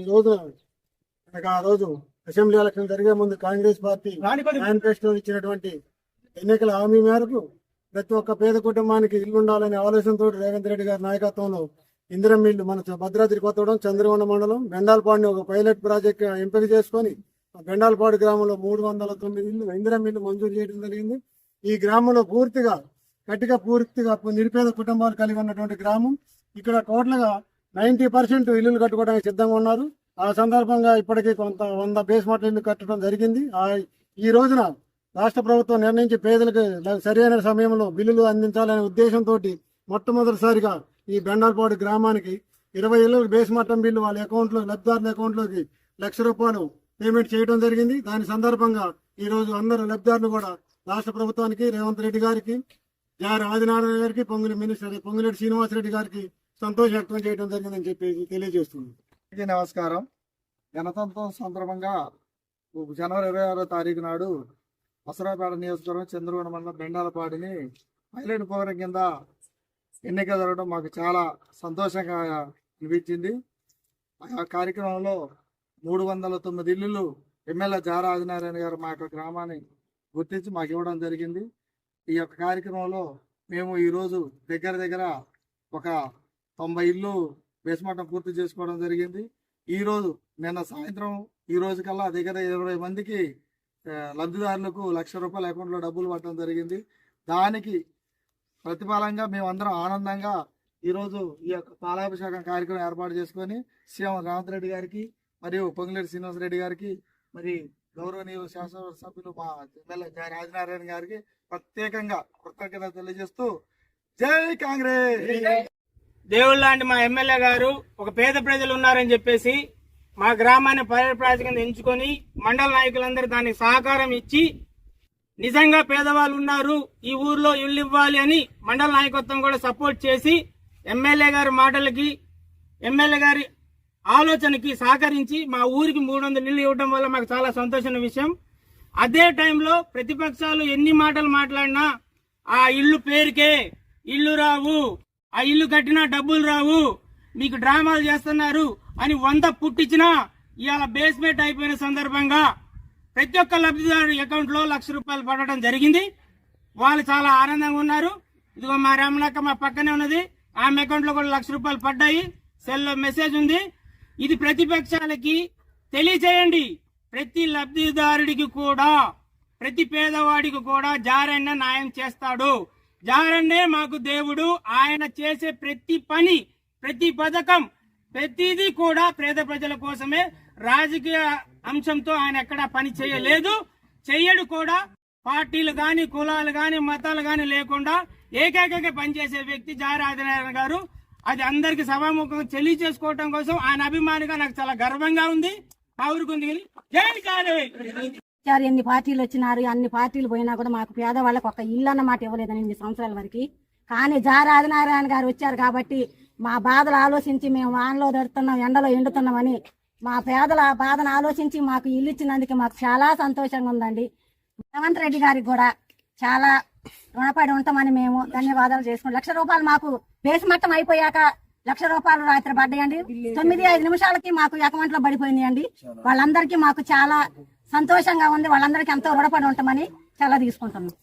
ఈ రోజున ఆ రోజు అసెంబ్లీ ఎలక్షన్ జరిగే ముందు కాంగ్రెస్ పార్టీ మేనిఫెస్టో ఇచ్చినటువంటి ఎన్నికల హామీ మేరకు ప్రతి ఒక్క పేద కుటుంబానికి ఇల్లు ఉండాలనే ఆలోచనతో రేవంత్ రెడ్డి గారి నాయకత్వంలో ఇందిరం ఇల్లు మన భద్రాద్రి కొత్తగూడెం చంద్రగొండ మండలం బెండాలపాడుని ఒక పైలట్ ప్రాజెక్ట్ ఎంపిక చేసుకుని బెండాలపాడు గ్రామంలో 309 ఇల్లు ఇందిరం ఇల్లు మంజూరు చేయడం జరిగింది. ఈ గ్రామంలో పూర్తిగా నిరుపేద కుటుంబాలు కలిగి ఉన్నటువంటి గ్రామం. ఇక్కడ టోటల్గా 90% ఇల్లులు కట్టుకోవడానికి సిద్ధంగా ఉన్నారు. ఆ సందర్భంగా ఇప్పటికీ కొంత 100 బేస్మెంట్ ఇల్లు కట్టడం జరిగింది. ఈ రోజున రాష్ట్ర ప్రభుత్వం నిర్ణయించి పేదలకు సరైన సమయంలో బిల్లులు అందించాలనే ఉద్దేశంతో మొట్టమొదటిసారిగా ఈ బెండాలపాడు గ్రామానికి 20 ఇళ్ల బేస్మట్టం బిల్లు వాళ్ళ అకౌంట్లో లబ్ధిదారుల అకౌంట్లోకి ₹1,00,000 పేమెంట్ చేయడం జరిగింది. దాని సందర్భంగా ఈ రోజు అందరూ లబ్ధిదారులు కూడా రాష్ట్ర ప్రభుత్వానికి, రేవంత్ రెడ్డి గారికి, జారి ఆదినారాయణ గారికి, పొంగులేటి శ్రీనివాసరెడ్డి గారికి సంతోషం వ్యక్తం చేయడం జరిగిందని చెప్పి తెలియజేస్తుంది. నమస్కారం. గణతంత్రం సందర్భంగా జనవరి 26వ తారీఖు నాడు వసరాపేట నియోజకవర్గం చంద్రగొండ మండలం బెండాలపాడిని పైలట్ ప్రోగ్రాం కింద ఎన్నిక జరగడం మాకు చాలా సంతోషంగా అనిపించింది. ఆ కార్యక్రమంలో 309 ఇల్లులు ఎమ్మెల్యే జారా ఆదినారాయణ గారు మా యొక్క గ్రామాన్ని గుర్తించి మాకు ఇవ్వడం జరిగింది. ఈ యొక్క కార్యక్రమంలో మేము ఈరోజు దగ్గర ఒక 90 ఇల్లు బేస్మట్టం పూర్తి చేసుకోవడం జరిగింది. ఈరోజు నిన్న సాయంత్రం ఈ రోజు కల్లా దగ్గర 20 మందికి లబ్ధిదారులకు ₹1,00,000 అకౌంట్లో డబ్బులు పట్టడం జరిగింది. దానికి ప్రతిఫలంగా మేమందరం ఆనందంగా ఈరోజు ఈ యొక్క పాలాభిషేకం కార్యక్రమం ఏర్పాటు చేసుకొని సీఎం రేవంత్ రెడ్డి గారికి మరియు పొంగులేటి శ్రీనివాసరెడ్డి గారికి మరి గౌరవనీయులు శాసనసభ్యులు మా ఎమ్మెల్యే జారి ఆదినారాయణ గారికి ప్రత్యేకంగా కృతజ్ఞత తెలియజేస్తూ జై కాంగ్రెస్. దేవుళ్ళ లాంటి మా ఎమ్మెల్యే గారు ఒక పేద ప్రజలు ఉన్నారని చెప్పేసి మా గ్రామాన్ని పైలట్ ప్రాజెక్ట్ కింద ఎంచుకొని మండల నాయకులందరూ దానికి సహకారం ఇచ్చి నిజంగా పేదవాళ్ళు ఉన్నారు ఈ ఊర్లో ఇల్లు ఇవ్వాలి అని మండల నాయకత్వం కూడా సపోర్ట్ చేసి ఎమ్మెల్యే గారి మాటలకి ఎమ్మెల్యే గారి ఆలోచనకి సహకరించి మా ఊరికి 300 ఇల్లు ఇవ్వడం వల్ల మాకు చాలా సంతోషమైన విషయం. అదే టైంలో ప్రతిపక్షాలు ఎన్ని మాటలు మాట్లాడినా ఆ ఇల్లు పేరుకే ఇల్లు రావు, ఆ ఇల్లు కట్టినా డబ్బులు రావు, మీకు డ్రామాలు చేస్తున్నారు అని 100 పుట్టించినా ఇవాళ బేస్మెంట్ అయిపోయిన సందర్భంగా ప్రతి ఒక్క లబ్ధిదారు అకౌంట్ లో ₹1,00,000 పడటం జరిగింది. వాళ్ళు చాలా ఆనందంగా ఉన్నారు. ఇదిగో మా రమణక్క మా పక్కనే ఉన్నది, ఆమె అకౌంట్ లో కూడా ₹1,00,000 పడ్డాయి. సెల్లో మెసేజ్ ఉంది. ఇది ప్రతిపక్షాలకి తెలియచేయండి. ప్రతి లబ్ధిదారుడికి కూడా, ప్రతి పేదవాడికి కూడా జారన్న న్యాయం చేస్తాడు. జారన్నే మాకు దేవుడు. ఆయన చేసే ప్రతి పని, ప్రతి పథకం, ప్రతిదీ కూడా పేద ప్రజల కోసమే. రాజకీయ అంశంతో ఆయన ఎక్కడా పని చేయలేదు, చెయ్యడు కూడా. పార్టీలు గాని, కులాలు గాని, మతాలు గాని లేకుండా ఏకైకంగా పనిచేసే వ్యక్తి జారి ఆదినారాయణ గారు. అది అందరికి సభాముఖంగా తెలియజేసుకోవడం కోసం ఆయన అభిమానిగా నాకు చాలా గర్వంగా ఉంది. ఊరుకుంది. జై కాంగ్రెస్. ఎన్ని పార్టీలు వచ్చినారు, అన్ని పార్టీలు పోయినా కూడా మాకు పేదవాళ్ళకి ఒక ఇల్లు అన్నమాట ఇవ్వలేదని 8 సంవత్సరాల వరకు. కానీ జారి ఆదినారాయణ గారు వచ్చారు కాబట్టి మా బాధలు ఆలోచించి మేము వానలో దడుతున్నాం, ఎండలో ఎండుతున్నామని మా పేదల బాధను ఆలోచించి మాకు ఇల్లు ఇచ్చినందుకు మాకు చాలా సంతోషంగా ఉందండి. రేవంత్ రెడ్డి గారికి కూడా చాలా రుణపడి ఉంటామని మేము ధన్యవాదాలు చేసుకున్నాం. ₹1,00,000 మాకు బేస్మట్టం అయిపోయాక ₹1,00,000 రాత్రి పడ్డాయండి. 9-5 నిమిషాలకి మాకు అకౌంట్ లో పడిపోయినాయండి. వాళ్ళందరికీ మాకు చాలా సంతోషంగా ఉంది. వాళ్ళందరికీ ఎంతో రుణపడి ఉంటామని చాలా తీసుకుంటున్నాం.